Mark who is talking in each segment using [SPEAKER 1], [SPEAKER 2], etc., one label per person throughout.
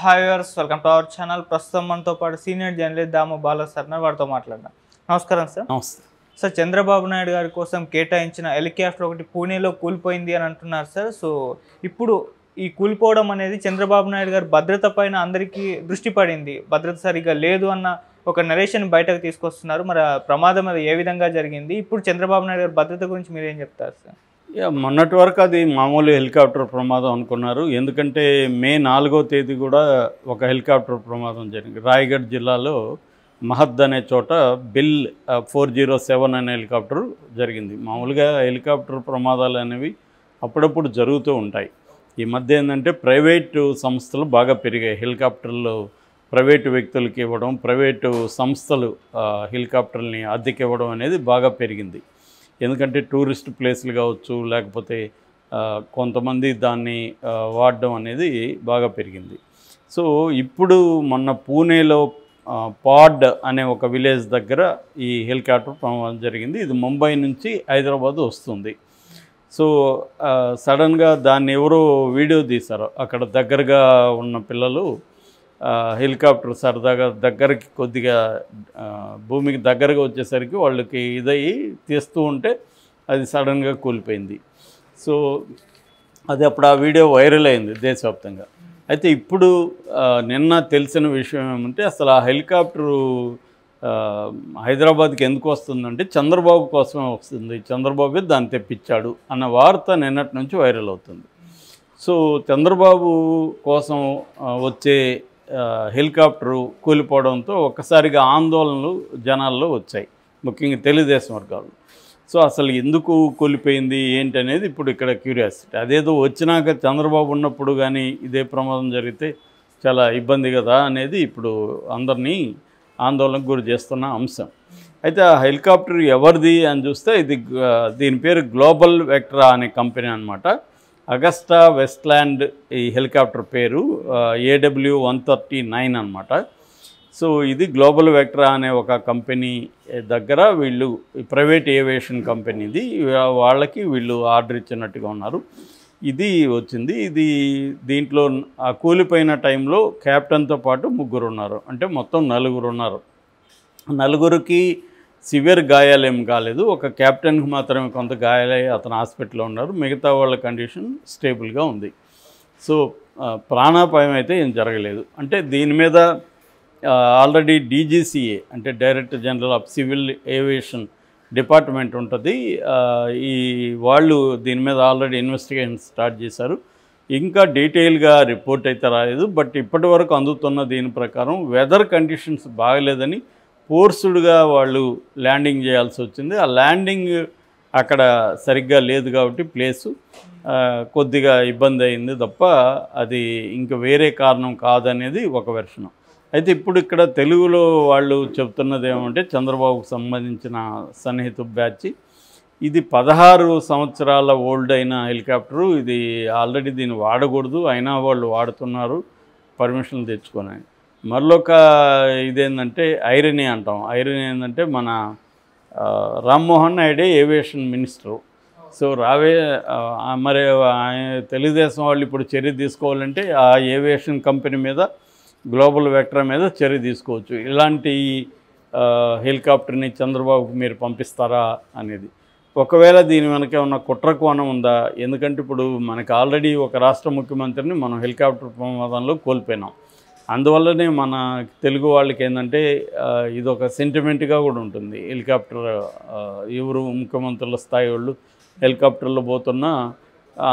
[SPEAKER 1] Hi viewers, welcome to our channel. ప్రస్తుతం మనతో పాటు సీనియర్ జర్నలిస్ట్ దాము బాలా సార్ వారితో మాట్లాడదాం. నమస్కారం సార్.
[SPEAKER 2] నమస్తే
[SPEAKER 1] సార్, చంద్రబాబు నాయుడు గారి కోసం కేటాయించిన హెలికాప్టర్ ఒకటి పూణేలో కూలిపోయింది అని అంటున్నారు సార్. సో ఇప్పుడు ఈ కూలిపోవడం అనేది చంద్రబాబు నాయుడు గారి భద్రత పైన అందరికీ దృష్టి పడింది, భద్రత సరిగ్గా లేదు అన్న ఒక నరేషన్ బయటకు తీసుకొస్తున్నారు. మరి ఆ ప్రమాదం అది ఏ విధంగా జరిగింది, ఇప్పుడు చంద్రబాబు నాయుడు గారి భద్రత గురించి మీరేం చెప్తారు సార్?
[SPEAKER 2] మొన్నటి వరకు అది మామూలు హెలికాప్టర్ ప్రమాదం అనుకున్నారు. ఎందుకంటే మే 4వ తేదీ కూడా ఒక హెలికాప్టర్ ప్రమాదం జరిగింది. రాయగఢ్ జిల్లాలో మహద్ అనే చోట బిల్ 407 అనే హెలికాప్టర్ జరిగింది. మామూలుగా హెలికాప్టర్ ప్రమాదాలు అనేవి అప్పుడప్పుడు జరుగుతూ ఉంటాయి. ఈ మధ్య ఏంటంటే ప్రైవేటు సంస్థలు బాగా పెరిగాయి. హెలికాప్టర్లు ప్రైవేటు వ్యక్తులకి ఇవ్వడం, ప్రైవేటు సంస్థలు హెలికాప్టర్ని అద్దెకి ఇవ్వడం అనేది బాగా పెరిగింది. ఎందుకంటే టూరిస్ట్ ప్లేస్లు కావచ్చు, లేకపోతే కొంతమంది దాన్ని వాడడం అనేది బాగా పెరిగింది. సో ఇప్పుడు మొన్న పూణేలో పాడ్ అనే ఒక విలేజ్ దగ్గర ఈ హెలికాప్టర్ ప్రమాదం జరిగింది. ఇది ముంబై నుంచి హైదరాబాద్ వస్తుంది. సో సడన్గా దాన్ని ఎవరో వీడియో తీశారు. అక్కడ దగ్గరగా ఉన్న పిల్లలు హెలికాప్టర్ సరదాగా దగ్గరికి కొద్దిగా భూమికి దగ్గరగా వచ్చేసరికి వాళ్ళకి ఇదయ్యి తీస్తూ ఉంటే అది సడన్గా కూలిపోయింది. సో అది అప్పుడు ఆ వీడియో వైరల్ అయింది దేశవ్యాప్తంగా. అయితే ఇప్పుడు నిన్న తెలిసిన విషయం ఏమంటే అసలు ఆ హెలికాప్టరు హైదరాబాద్కి ఎందుకు వస్తుందంటే చంద్రబాబు కోసమే వస్తుంది, చంద్రబాబు దాన్ని తెప్పించాడు అన్న వార్త నిన్నటి నుంచి వైరల్ అవుతుంది. సో చంద్రబాబు కోసం వచ్చే హెలికాప్టరు కూలిపోవడంతో ఒక్కసారిగా ఆందోళనలు జనాల్లో వచ్చాయి, ముఖ్యంగా తెలుగుదేశం వర్గాలు. సో అసలు ఎందుకు కూలిపోయింది ఏంటి అనేది ఇప్పుడు ఇక్కడ క్యూరియాసిటీ. అదేదో వచ్చినాక చంద్రబాబు ఉన్నప్పుడు కానీ ఇదే ప్రమాదం జరిగితే చాలా ఇబ్బంది కదా అనేది ఇప్పుడు అందరినీ ఆందోళనకు గురి చేస్తున్న అంశం. అయితే ఆ హెలికాప్టర్ ఎవరిది అని చూస్తే దీని పేరు గ్లోబల్ వెక్ట్రా అనే కంపెనీ అన్నమాట. అగస్టా వెస్ట్లాండ్ ఈ హెలికాప్టర్ పేరు AW139 అన్నమాట. సో ఇది గ్లోబల్ వెక్ట్రా అనే ఒక కంపెనీ దగ్గర వీళ్ళు ప్రైవేట్ ఏవియేషన్ కంపెనీది, వాళ్ళకి వీళ్ళు ఆర్డర్ ఇచ్చినట్టుగా ఉన్నారు. ఇది వచ్చింది. దీంట్లో ఆ కూలిపోయిన టైంలో క్యాప్టెన్తో పాటు 3 ఉన్నారు, అంటే మొత్తం 4 ఉన్నారు. 4కి సివియర్ గాయాలేం కాలేదు. ఒక క్యాప్టెన్కి మాత్రమే కొంత గాయాలయ్యి అతను హాస్పిటల్లో ఉన్నారు. మిగతా వాళ్ళ కండిషన్ స్టేబుల్గా ఉంది. సో ప్రాణాపాయం అయితే ఏం జరగలేదు. అంటే దీని మీద ఆల్రెడీ DGCA అంటే director general of civil aviation department ఉంటుంది. ఈ వాళ్ళు దీని మీద ఆల్రెడీ ఇన్వెస్టిగేషన్ స్టార్ట్ చేశారు. ఇంకా డీటెయిల్గా రిపోర్ట్ అయితే రాలేదు. బట్ ఇప్పటి వరకు అందుతున్న దీని ప్రకారం వెదర్ కండిషన్స్ బాగలేదని ఫోర్స్డ్గా వాళ్ళు ల్యాండింగ్ చేయాల్సి వచ్చింది. ఆ ల్యాండింగ్ అక్కడ సరిగ్గా లేదు కాబట్టి ప్లేసు కొద్దిగా ఇబ్బంది అయింది తప్ప అది ఇంకా వేరే కారణం కాదనేది ఒక వెర్షన్. అయితే ఇప్పుడు ఇక్కడ తెలుగులో వాళ్ళు చెప్తున్నది ఏమంటే చంద్రబాబుకు సంబంధించిన సన్నిహిత బ్యాచ్ ఇది 16 సంవత్సరాల ఓల్డ్ అయిన హెలికాప్టరు. ఇది ఆల్రెడీ దీన్ని వాడకూడదు, అయినా వాళ్ళు వాడుతున్నారు పర్మిషన్లు తెచ్చుకొని. మరొక ఇదేంటంటే ఐరనీ అంటాం. ఐరనీ ఏంటంటే మన రామ్మోహన్ నాయుడే ఏవియేషన్ మినిస్టరు. సో మరి తెలుగుదేశం వాళ్ళు ఇప్పుడు చర్య తీసుకోవాలంటే ఆ ఏవియేషన్ కంపెనీ మీద, గ్లోబల్ వెక్ట్రా మీద చర్య తీసుకోవచ్చు. ఇలాంటి హెలికాప్టర్ని చంద్రబాబుకు మీరు పంపిస్తారా అనేది. ఒకవేళ దీని వెనక ఉన్న కుట్ర కోణం ఉందా? ఎందుకంటే ఇప్పుడు మనకు ఆల్రెడీ ఒక రాష్ట్ర ముఖ్యమంత్రిని మనం హెలికాప్టర్ ప్రమాదంలో కోల్పోయినాం. అందువల్లనే మన తెలుగు వాళ్ళకి ఏంటంటే ఇదొక సెంటిమెంట్గా కూడా ఉంటుంది. హెలికాప్టర్ ఎవరు ముఖ్యమంత్రుల స్థాయి వాళ్ళు హెలికాప్టర్లో పోతున్నా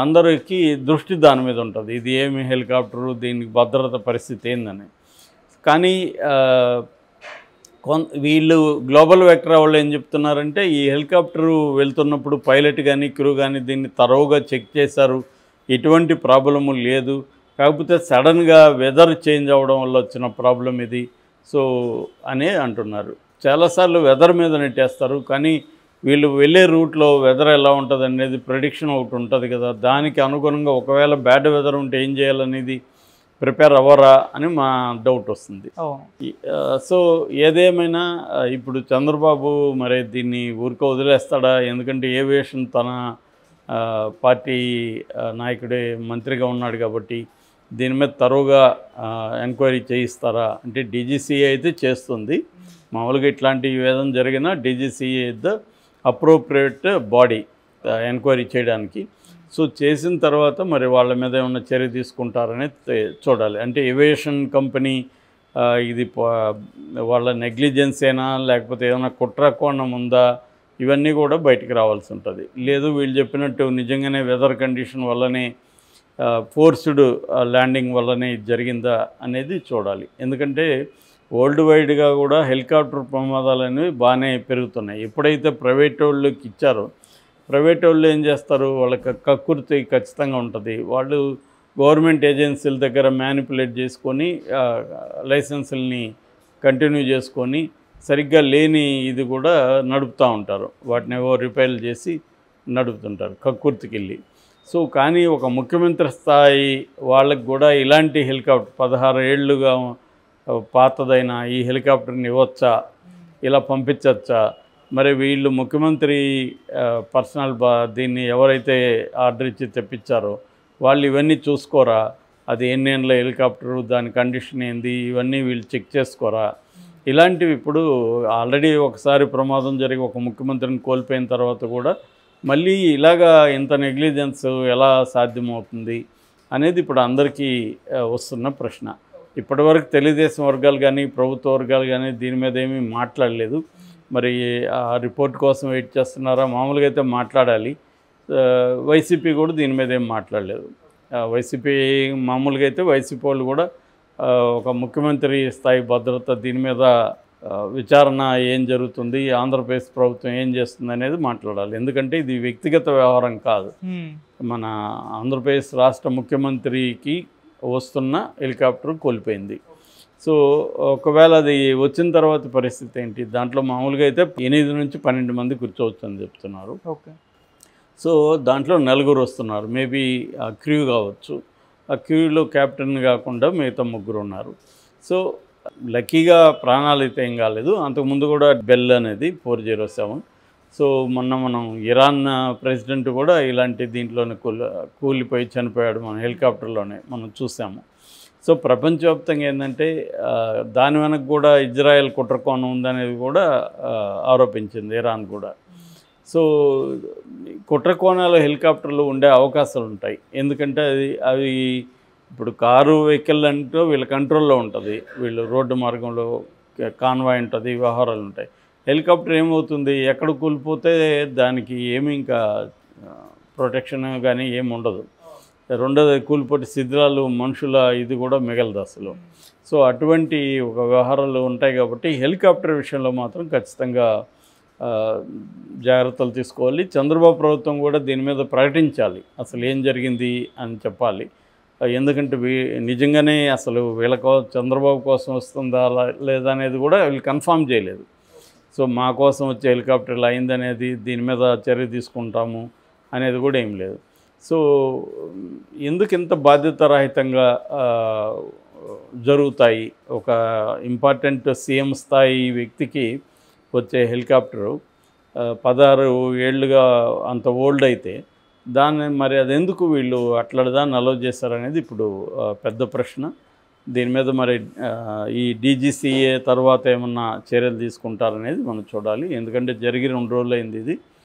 [SPEAKER 2] అందరికీ దృష్టి దాని మీద ఉంటుంది. ఇది ఏమి హెలికాప్టరు, దీనికి భద్రత పరిస్థితి ఏందని. కానీ వీళ్ళు గ్లోబల్ వెక్ట్రా వాళ్ళు ఏం చెప్తున్నారంటే ఈ హెలికాప్టరు వెళ్తున్నప్పుడు పైలట్ కానీ క్రూ కానీ దీన్ని తరోగా చెక్ చేశారు, ఎటువంటి ప్రాబ్లము లేదు. కాకపోతే సడన్గా వెదర్ చేంజ్ అవ్వడం వల్ల వచ్చిన ప్రాబ్లం ఇది. సో అనే అంటున్నారు. చాలాసార్లు వెదర్ మీద నెట్టేస్తారు, కానీ వీళ్ళు వెళ్ళే రూట్లో వెదర్ ఎలా ఉంటుంది అనేది ప్రెడిక్షన్ ఒకటి ఉంటుంది కదా. దానికి అనుగుణంగా ఒకవేళ బ్యాడ్ వెదర్ ఉంటే ఏం చేయాలనేది ప్రిపేర్ అవ్వరా అని మా డౌట్ వస్తుంది. సో ఏదేమైనా ఇప్పుడు చంద్రబాబు మరి దీన్ని ఊరికే వదిలేస్తాడా? ఎందుకంటే ఏవియేషన్ తన పార్టీ నాయకుడే మంత్రిగా ఉన్నాడు కాబట్టి దీని మీద తరువుగా ఎంక్వైరీ చేయిస్తారా అంటే డీజీసీఏ అయితే చేస్తుంది. మామూలుగా ఇట్లాంటి ఏదైనా జరిగినా DGCA is the appropriate body enquiry చేయడానికి. సో చేసిన తర్వాత మరి వాళ్ళ మీద ఏమన్నా చర్య తీసుకుంటారనేది చూడాలి. అంటే ఏవియేషన్ కంపెనీ ఇది వాళ్ళ నెగ్లిజెన్సేనా లేకపోతే ఏమైనా కుట్ర కోణం ఉందా, ఇవన్నీ కూడా బయటికి రావాల్సి ఉంటుంది. లేదు వీళ్ళు చెప్పినట్టు నిజంగానే వెదర్ కండిషన్ వల్లనే ఫోర్స్డ్ ల్యాండింగ్ వల్లనే ఇది జరిగిందా అనేది చూడాలి. ఎందుకంటే వరల్డ్ వైడ్గా కూడా హెలికాప్టర్ ప్రమాదాలు అనేవి బాగానే పెరుగుతున్నాయి. ఎప్పుడైతే ప్రైవేట్ వాళ్ళకి ఇచ్చారో ప్రైవేట్ వాళ్ళు ఏం చేస్తారు, వాళ్ళకి కక్కుర్తి ఖచ్చితంగా ఉంటుంది. వాళ్ళు గవర్నమెంట్ ఏజెన్సీల దగ్గర మ్యానిపులేట్ చేసుకొని లైసెన్సుల్ని కంటిన్యూ చేసుకొని సరిగ్గా లేని ఇది కూడా నడుపుతూ ఉంటారు. వాటిని ఏవో రిపేర్లు చేసి నడుపుతుంటారు కక్కుర్తికి వెళ్ళి. సో కానీ ఒక ముఖ్యమంత్రి స్థాయి వాళ్ళకి కూడా ఇలాంటి హెలికాప్టర్ 16 ఏళ్ళుగా పాతదైన ఈ హెలికాప్టర్ని ఇవ్వచ్చా, ఇలా పంపించచ్చా, మరి వీళ్ళు ముఖ్యమంత్రి పర్సనల్ దీన్ని ఎవరైతే ఆర్డర్ ఇచ్చి తెప్పించారో వాళ్ళు ఇవన్నీ చూసుకోరా, అది ఎన్నేళ్ళ హెలికాప్టరు, దాని కండిషన్ ఏంది, ఇవన్నీ వీళ్ళు చెక్ చేసుకోరా. ఇలాంటివి ఇప్పుడు ఆల్రెడీ ఒకసారి ప్రమాదం జరిగి ఒక ముఖ్యమంత్రిని కోల్పోయిన తర్వాత కూడా మళ్ళీ ఇలాగా ఇంత నెగ్లిజెన్స్ ఎలా సాధ్యమవుతుంది అనేది ఇప్పుడు అందరికీ వస్తున్న ప్రశ్న. ఇప్పటివరకు తెలుగుదేశం వర్గాలు కానీ ప్రభుత్వ వర్గాలు కానీ దీని మీద ఏమీ మాట్లాడలేదు. మరి ఆ రిపోర్ట్ కోసం వెయిట్ చేస్తున్నారా? మామూలుగా అయితే మాట్లాడాలి. వైసీపీ కూడా దీని మీద ఏం మాట్లాడలేదు. వైసీపీ మామూలుగా అయితే వైసీపీ వాళ్ళు కూడా ఒక ముఖ్యమంత్రి స్థాయి భద్రత దీని మీద విచారణ ఏం జరుగుతుంది, ఆంధ్రప్రదేశ్ ప్రభుత్వం ఏం చేస్తుంది అనేది మాట్లాడాలి. ఎందుకంటే ఇది వ్యక్తిగత వ్యవహారం కాదు. మన ఆంధ్రప్రదేశ్ రాష్ట్ర ముఖ్యమంత్రికి వస్తున్న హెలికాప్టర్ కోల్పోయింది. సో ఒకవేళ అది వచ్చిన తర్వాత పరిస్థితి ఏంటి? దాంట్లో మామూలుగా అయితే 8 నుంచి 12 మంది కూర్చోవచ్చు అని చెప్తున్నారు.
[SPEAKER 1] ఓకే.
[SPEAKER 2] సో దాంట్లో 4 వస్తున్నారు. మేబీ ఆ క్రూ కావచ్చు. ఆ క్రూలో కెప్టెన్ కాకుండా మిగతా 3 ఉన్నారు. సో లక్కీగా ప్రాణాలు అయితే ఏం కాలేదు. అంతకుముందు కూడా బెల్ అనేది 407. సో మనం ఇరాన్ ప్రెసిడెంట్ కూడా ఇలాంటి దీంట్లోనే కూలిపోయి చనిపోయాడు మన హెలికాప్టర్లోనే మనం చూసాము. సో ప్రపంచవ్యాప్తంగా ఏంటంటే దాని వెనక కూడా ఇజ్రాయెల్ కుట్రకోణం ఉందనేది కూడా ఆరోపించింది ఇరాన్ కూడా. సో కుట్రకోణాలు హెలికాప్టర్లు ఉండే అవకాశాలు ఉంటాయి. ఎందుకంటే అవి ఇప్పుడు కారు వెహికల్ అంటూ వీళ్ళ కంట్రోల్లో ఉంటుంది. వీళ్ళు రోడ్డు మార్గంలో కాన్వాయ్ ఉంటుంది, వ్యవహారాలు ఉంటాయి. హెలికాప్టర్ ఏమవుతుంది, ఎక్కడ కూలిపోతే దానికి ఏమి ఇంకా ప్రొటెక్షన్ కానీ ఏమి ఉండదు. రెండోది కూలిపోతే శిథిలాలు మనుషుల ఇది కూడా మిగలదు అసలు. సో అటువంటి ఒక వ్యవహారాలు ఉంటాయి కాబట్టి హెలికాప్టర్ విషయంలో మాత్రం ఖచ్చితంగా జాగ్రత్తలు తీసుకోవాలి. చంద్రబాబు ప్రభుత్వం కూడా దీని మీద ప్రకటించాలి, అసలు ఏం జరిగింది అని చెప్పాలి. ఎందుకంటే నిజంగానే అసలు చంద్రబాబు కోసం వస్తుందా లేదా అనేది కూడా వీళ్ళు కన్ఫామ్ చేయలేదు. సో మా కోసం వచ్చే హెలికాప్టర్లు అయిందనేది, దీని మీద చర్య తీసుకుంటాము అనేది కూడా ఏం లేదు. సో ఎందుకు ఇంత బాధ్యతారహితంగా జరుగుతాయి? ఒక ఇంపార్టెంట్ సీఎం స్థాయి వ్యక్తికి వచ్చే హెలికాప్టరు 16 ఏళ్ళుగా అంత ఓల్డ్ అయితే దాన్ని మరి అది ఎందుకు వీళ్ళు అట్లదాన్ని అలౌ చేశారనేది ఇప్పుడు పెద్ద ప్రశ్న. దీని మీద మరి ఈ డీజీసీఏ తర్వాత ఏమన్నా చర్యలు తీసుకుంటారనేది మనం చూడాలి. ఎందుకంటే జరిగి 2 రోజులు అయింది ఇది.